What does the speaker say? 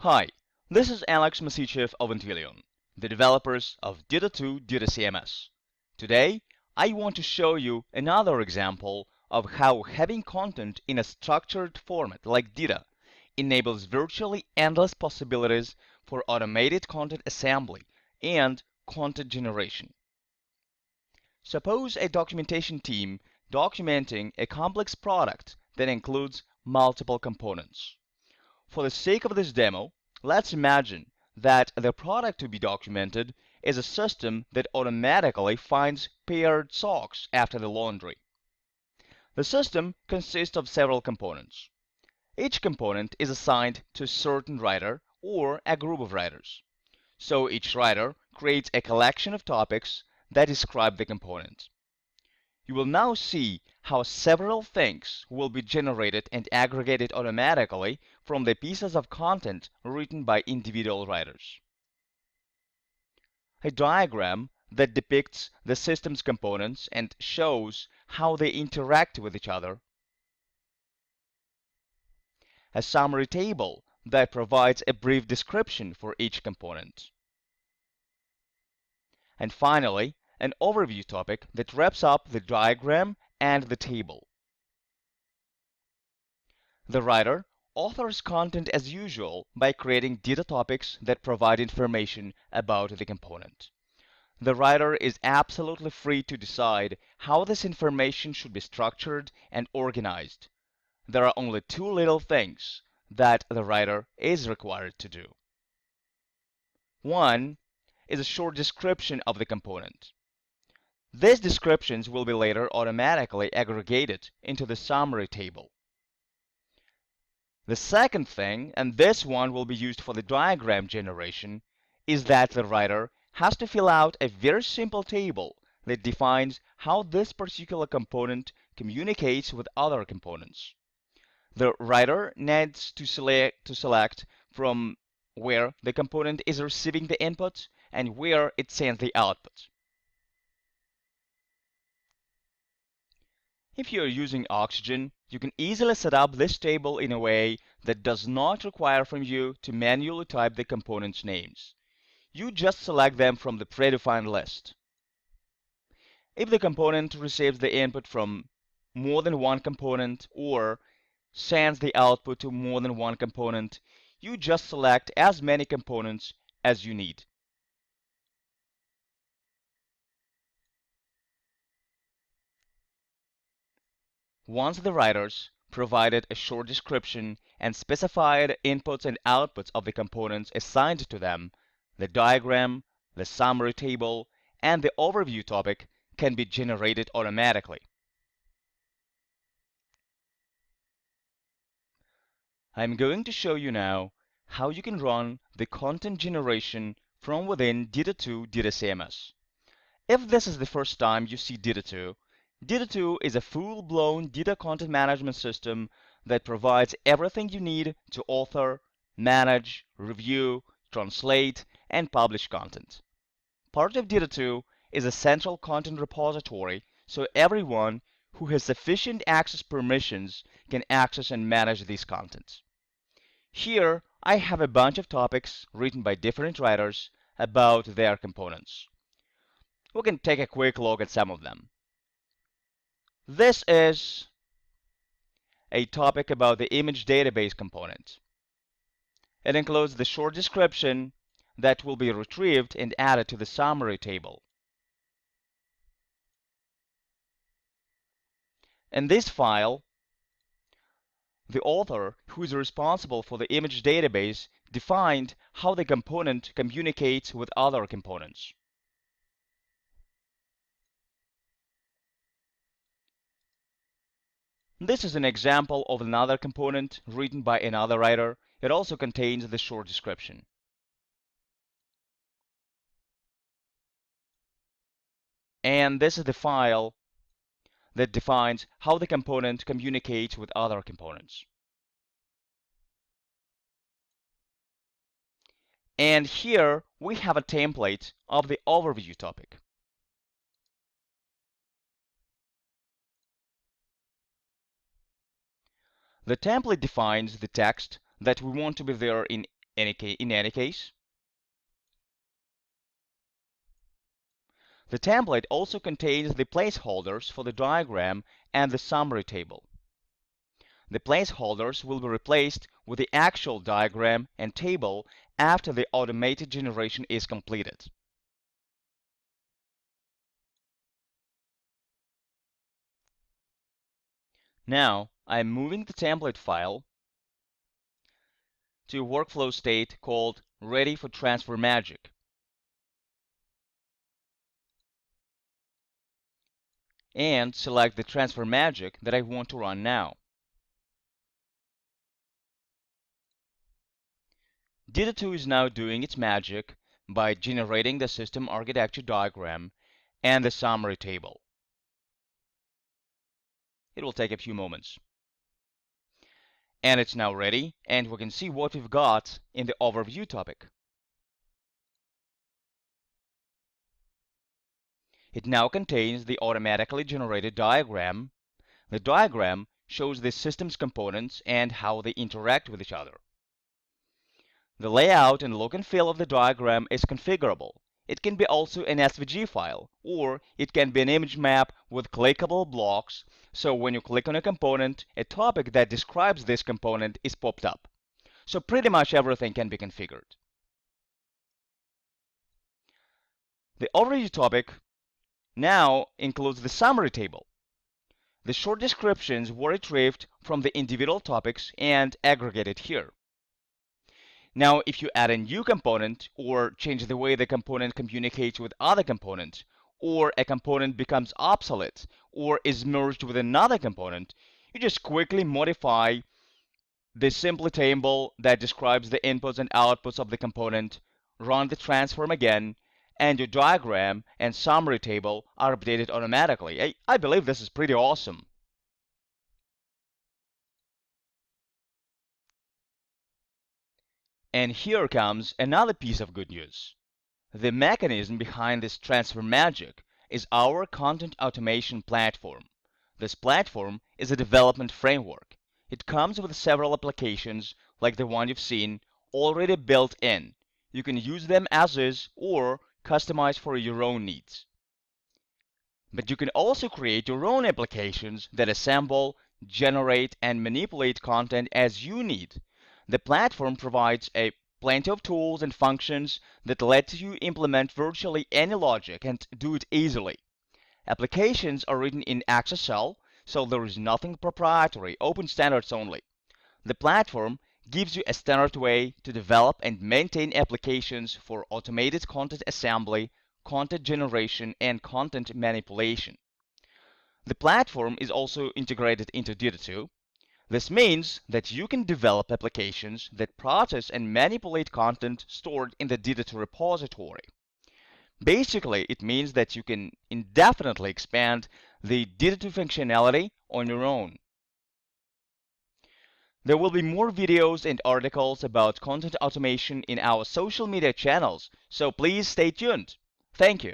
Hi, this is Alex Masichev of Intelion, the developers of DITA2 DITA CMS. Today, I want to show you another example of how having content in a structured format like DITA enables virtually endless possibilities for automated content assembly and content generation. Suppose a documentation team documenting a complex product that includes multiple components. For the sake of this demo, let's imagine that the product to be documented is a system that automatically finds paired socks after the laundry. The system consists of several components. Each component is assigned to a certain writer or a group of writers. So each writer creates a collection of topics that describe the component. You will now see how several things will be generated and aggregated automatically from the pieces of content written by individual writers. A diagram that depicts the system's components and shows how they interact with each other. A summary table that provides a brief description for each component. And finally, an overview topic that wraps up the diagram and the table. The writer authors content as usual by creating data topics that provide information about the component. The writer is absolutely free to decide how this information should be structured and organized. There are only two little things that the writer is required to do. One is a short description of the component. These descriptions will be later automatically aggregated into the summary table. The second thing, and this one will be used for the diagram generation, is that the writer has to fill out a very simple table that defines how this particular component communicates with other components. The writer needs to select from where the component is receiving the input and where it sends the output. If you are using Oxygen, you can easily set up this table in a way that does not require from you to manually type the components' names. You just select them from the predefined list. If the component receives the input from more than one component or sends the output to more than one component, you just select as many components as you need. Once the writers provided a short description and specified inputs and outputs of the components assigned to them, the diagram, the summary table, and the overview topic can be generated automatically. I'm going to show you now how you can run the content generation from within DITA2 DITA CMS. If this is the first time you see DITA2, DITA2 is a full-blown data content management system that provides everything you need to author, manage, review, translate, and publish content. Part of DITA2 is a central content repository, so everyone who has sufficient access permissions can access and manage these contents. Here, I have a bunch of topics written by different writers about their components. We can take a quick look at some of them. This is a topic about the image database component. It includes the short description that will be retrieved and added to the summary table. In this file, the author, who is responsible for the image database, defined how the component communicates with other components. This is an example of another component written by another writer. It also contains the short description. And this is the file that defines how the component communicates with other components. And here we have a template of the overview topic. The template defines the text that we want to be there in In any case, the template also contains the placeholders for the diagram and the summary table. The placeholders will be replaced with the actual diagram and table after the automated generation is completed. Now, I'm moving the template file to a workflow state called Ready for Transfer Magic. And select the transfer magic that I want to run now. DITA2 is now doing its magic by generating the system architecture diagram and the summary table. It will take a few moments. And it's now ready, and we can see what we've got in the overview topic. It now contains the automatically generated diagram. The diagram shows the system's components and how they interact with each other. The layout and look and feel of the diagram is configurable. It can be also an SVG file, or it can be an image map with clickable blocks, so when you click on a component, a topic that describes this component is popped up. So pretty much everything can be configured. The overview topic now includes the summary table. The short descriptions were retrieved from the individual topics and aggregated here. Now, if you add a new component or change the way the component communicates with other components, or a component becomes obsolete or is merged with another component, you just quickly modify the simple table that describes the inputs and outputs of the component, run the transform again, and your diagram and summary table are updated automatically. I believe this is pretty awesome. And here comes another piece of good news. The mechanism behind this transfer magic is our content automation platform. This platform is a development framework. It comes with several applications like the one you've seen already built in. You can use them as is or customize for your own needs. But you can also create your own applications that assemble, generate, and manipulate content as you need. The platform provides plenty of tools and functions that let you implement virtually any logic and do it easily. Applications are written in XSL, so there is nothing proprietary, open standards only. The platform gives you a standard way to develop and maintain applications for automated content assembly, content generation, and content manipulation. The platform is also integrated into DITA2. This means that you can develop applications that process and manipulate content stored in the DITA2 repository. Basically, it means that you can indefinitely expand the DITA2 functionality on your own. There will be more videos and articles about content automation in our social media channels, so please stay tuned. Thank you.